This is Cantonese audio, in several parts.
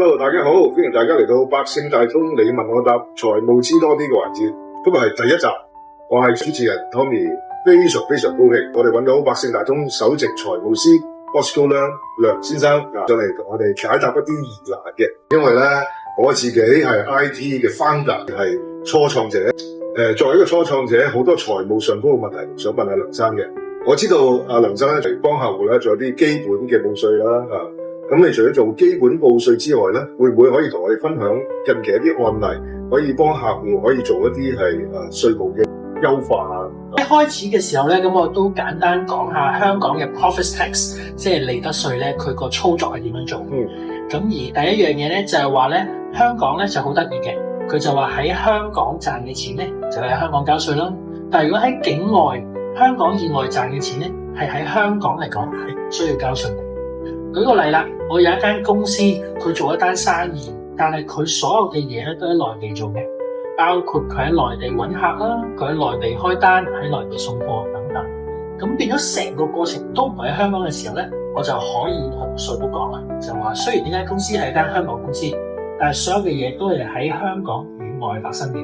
Hello， 大家好，歡迎大家嚟到百姓大通你問我答財務知多啲嘅環節。今日係第一集，我係主持人 Tommy， 非常高興，我哋揾到百姓大通首席財務師 Bosco 梁先生上嚟同我哋解答一啲疑難嘅。因為咧，我自己係 IT 嘅 founder， 係初創者。作為一個初創者，好多財務上嗰個問題想問下梁生嘅。我知道阿梁生咧嚟幫客戶咧做一啲基本嘅報稅啦。咁你除咗做基本報稅之外咧，會唔會可以同我哋分享近期一啲案例，可以幫客戶可以做一啲係稅務嘅優化啊？一開始嘅時候咧，咁我都簡單講下香港嘅 profit tax， 即係利得稅咧，佢個操作係點樣做。咁而第一樣嘢咧就係話咧，香港咧就好得意嘅，佢就話喺香港賺嘅錢咧就喺香港交稅啦。但係如果喺境外香港以外賺嘅錢咧，係喺香港嚟講係唔需要交稅嘅。舉個例啦，我有一間公司，佢做一單生意，但係佢所有嘅嘢咧都喺內地做嘅，包括佢喺內地揾客啦，佢喺內地開單，喺內地送貨等等。咁變咗成個過程都唔喺香港嘅時候咧，我就可以同稅務講啦，就話雖然呢間公司係一間香港公司，但係所有嘅嘢都係喺香港以外發生嘅。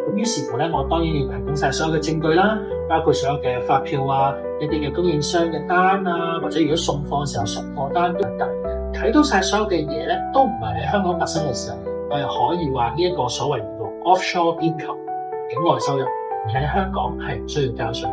咁於是乎咧，我當然要提供晒所有嘅證據啦，包括所有嘅發票啊，一啲嘅供應商嘅單啊，或者如果送貨嘅時候送貨單等等，睇到晒所有嘅嘢咧，都唔係喺香港發生嘅時候，我又可以話呢一個所謂叫做 offshore income 境外收入，而喺香港係唔需要交稅。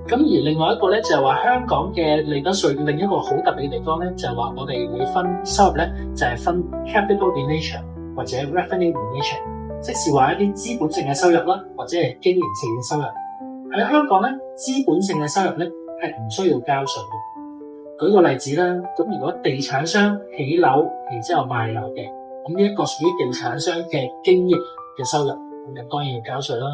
咁而另外一個咧就係話香港嘅利得稅另一個好特別嘅地方咧，就係話我哋會分收入咧，就係分 capital in nature 或者 revenue in nature。即是話一啲資本性嘅收入啦，或者係經營性嘅收入。喺香港咧，資本性嘅收入咧係唔需要交稅嘅。舉個例子啦，咁如果地產商起樓，然之後賣樓嘅，咁呢一個屬於地產商嘅經營嘅收入，咁當然要交稅啦。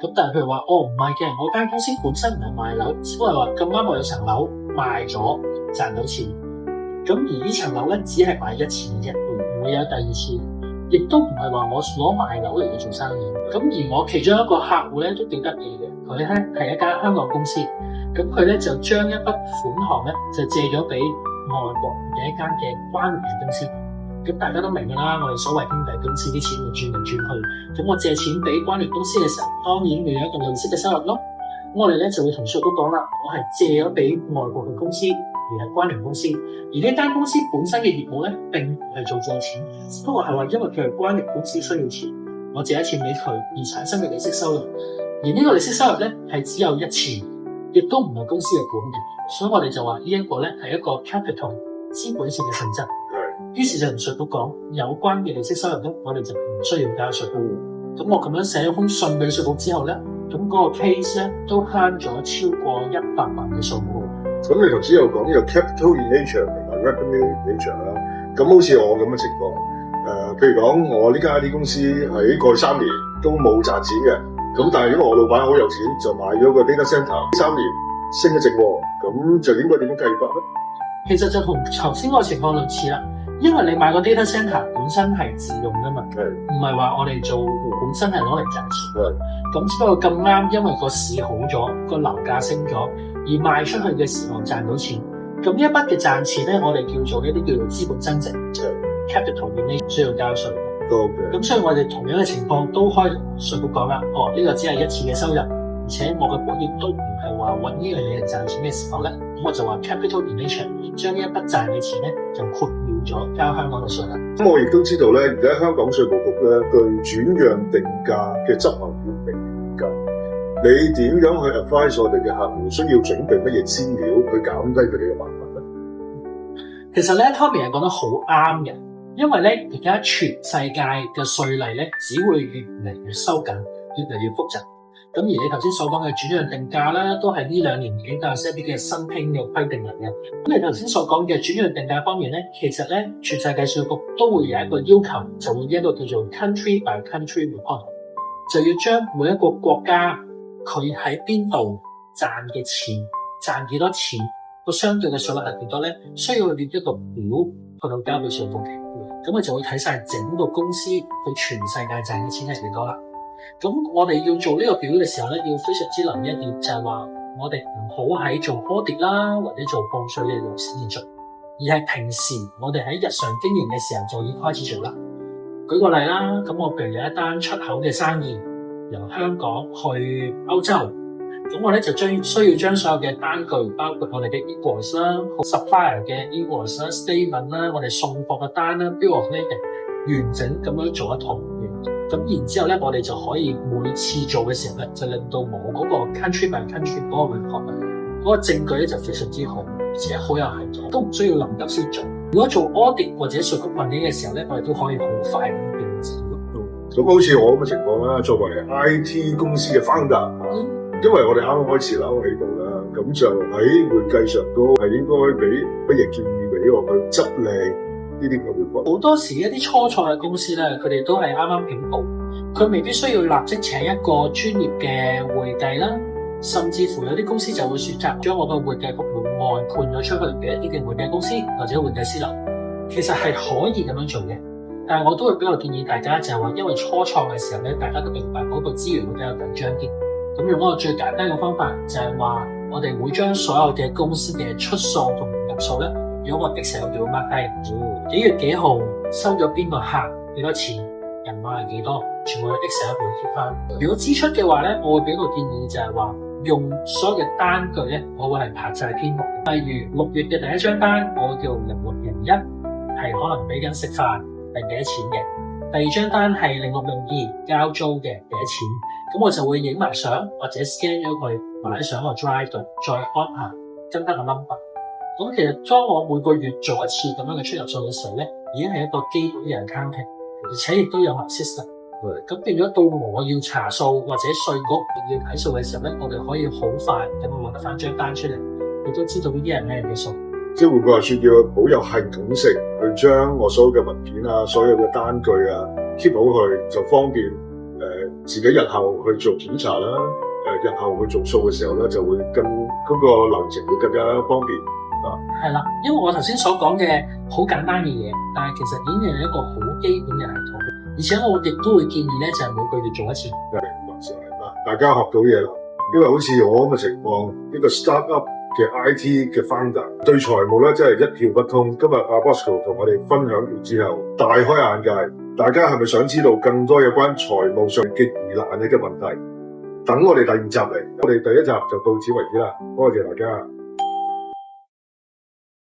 咁但係譬如話，唔係嘅，我間公司本身唔係賣樓，只不過係話咁啱我有層樓賣咗賺到錢。咁而呢層樓咧只係賣一次嘅啫，唔會有第二次。亦都唔係話我攞賣樓嚟做生意，咁而我其中一個客戶咧都幾得意嘅，佢咧係一間香港公司，咁佢咧就將一筆款項咧就借咗俾外國嘅一間嘅關聯公司。咁大家都明㗎啦，我哋所謂兄弟公司啲錢會轉嚟轉去，咁我借錢俾關聯公司嘅時候，當然會有一個利息嘅收入咯。咁我哋咧就會同稅都講啦，我係借咗俾外國嘅公司。而係關聯公司，而呢間公司本身嘅業務咧，並唔係做借錢，只不過係話因為佢係關聯公司需要錢，我借一錢俾佢而產生嘅利息收入。而呢個利息收入咧係只有一次，亦都唔係公司嘅本源，所以我哋就話呢一個咧係一個 capital 資本性嘅性質。於是就同稅都講有關嘅利息收入咧，我哋就唔需要交稅。咁我咁樣寫咗封信俾稅務之後咧，咁嗰個 case 咧都慳咗超過100萬嘅數目。咁你頭先有講呢個 capital in nature 同埋 revenue in nature 啦，咁好似我咁嘅情況，譬如講我呢間 IT 公司喺過去3年都冇賺錢嘅，咁但係因為我老闆好有錢，就買咗個 data center， 3年升咗值喎，咁就應該點樣計法咧？其實就同頭先個情況類似啦，因為你買個 data center 本身係自用㗎嘛，唔係話我哋做本身係攞嚟賺錢。咁只不過咁啱，因為個市好咗，個樓價升咗，而賣出去嘅時候賺到錢。咁呢一筆嘅賺錢咧，我哋叫做一啲叫做資本增值 capital gain， 需要交稅。咁所以我哋同樣嘅情況都開稅局講啦，呢個只係一次嘅收入，而且我嘅本業都唔係話揾呢樣嘢嚟賺錢嘅時候咧，咁我就話 capital in nature 將呢一筆賺嘅錢咧就豁免咗交香港嘅稅啦。咁我亦都知道咧，而家香港稅務局咧對轉讓定價嘅執行要明㗎。你點樣去 advise 我哋嘅客戶需要準備乜嘢資料去減低佢哋嘅麻煩咧？其實咧 Tommy 係講得好啱嘅，因為咧而家全世界嘅稅例咧只會越嚟越收緊，越嚟越複雜。咁而你頭先所講嘅轉讓定價啦，都係呢2年幾都有些啲嘅新興嘅規定嚟嘅。咁你頭先所講嘅轉讓定價方面咧，其實咧全世界稅局都會有一個要求，就會一個叫做 country by country report， 就要將每一個國家佢喺邊度賺嘅錢，賺幾多錢，個相對嘅稅率係幾多咧，需要列一個表去到交俾稅局嘅。咁佢就會睇晒整個公司佢全世界賺嘅錢係幾多啦。咁我哋要做呢個表嘅時候咧，要非常之留意一點，就係話我哋唔好喺做 audit 啦，或者做報稅嘅時候先做，而係平時我哋喺日常經營嘅時候就已經開始做啦。舉個例啦，咁我譬如有一單出口嘅生意，由香港去歐洲，咁我咧就需要將所有嘅單據，包括我哋嘅 invoice 啦、supplier 嘅 invoice 啦、statement 啦、我哋送貨嘅單啦、bill of lading 完整咁樣做一套嘢。咁然之後咧，我哋就可以每次做嘅時候咧，就令到我嗰個 country by country 嗰個 report 嗰個證據咧就非常之好，而且好有系統，都唔需要臨急先做。如果做 audit 或者稅局問嘢嘅時候咧，我哋都可以好快咁變字。咁好似我咁嘅情況啦，作為 IT 公司嘅 founder，因為我哋啱啱開始樓喺度啦，咁就喺會計上都係應該俾乜嘢建議俾我去執靚呢啲嘅 report。好多時一啲初創嘅公司咧，佢哋都係啱啱起步，佢未必需要立即請一個專業嘅會計啦，甚至乎有啲公司就會選擇將我個會計服務外判咗出去俾一啲嘅會計公司或者會計師樓，其實係可以咁樣做嘅。但係我都會比較建議大家就係話，因為初創嘅時候咧，大家都明白嗰個資源會比較緊張啲。咁用一個最簡單嘅方法就係話，我哋會將所有嘅公司嘅出數同入數咧，用個 Excel 表 mark 低，幾月幾號收咗邊個客幾多錢，人馬係幾多，全部喺 Excel 表 keep 翻。如果支出嘅話咧，我會俾個建議就係話，用所有嘅單據咧，我會係排晒篇目。例如6月嘅第一張單，我會叫0601，係可能俾緊食飯定幾多錢嘅。第二張單係0602交租嘅幾多錢，咁我就會影埋相或者 scan 咗佢，擺上個 drive 度，再安下跟得個 number。咁其實當我每個月做一次咁樣嘅出入數嘅時候咧，已經係一個基本嘅 accounting，而且亦都有埋 system。咁變咗到我要查數或者稅局要睇數嘅時候咧，我哋可以好快咁樣揾得翻張單出嚟，亦都知道呢啲係咩嘅數。即係換句話說，要好有系統性去將我所有嘅文件啊、所有嘅單據啊 keep 好佢，就方便自己日後去做檢查啦。日後去做數嘅時候咧，就會更嗰個流程會更加方便啊。係啦，因為我頭先所講嘅好簡單嘅嘢，但係其實已經係一個好基本嘅系統，而且我亦都會建議咧，就係每個月做一次。明白晒啦，大家學到嘢啦。因為好似我咁嘅情況，呢個 startup 嘅 IT 嘅 founder 對財務咧真係一竅不通。今日阿 Bosco 同我哋分享完之後，大開眼界。大家係咪想知道更多有關財務上嘅疑難嘅問題？等我哋第二集嚟，我哋第一集就到此為止啦。多謝大家。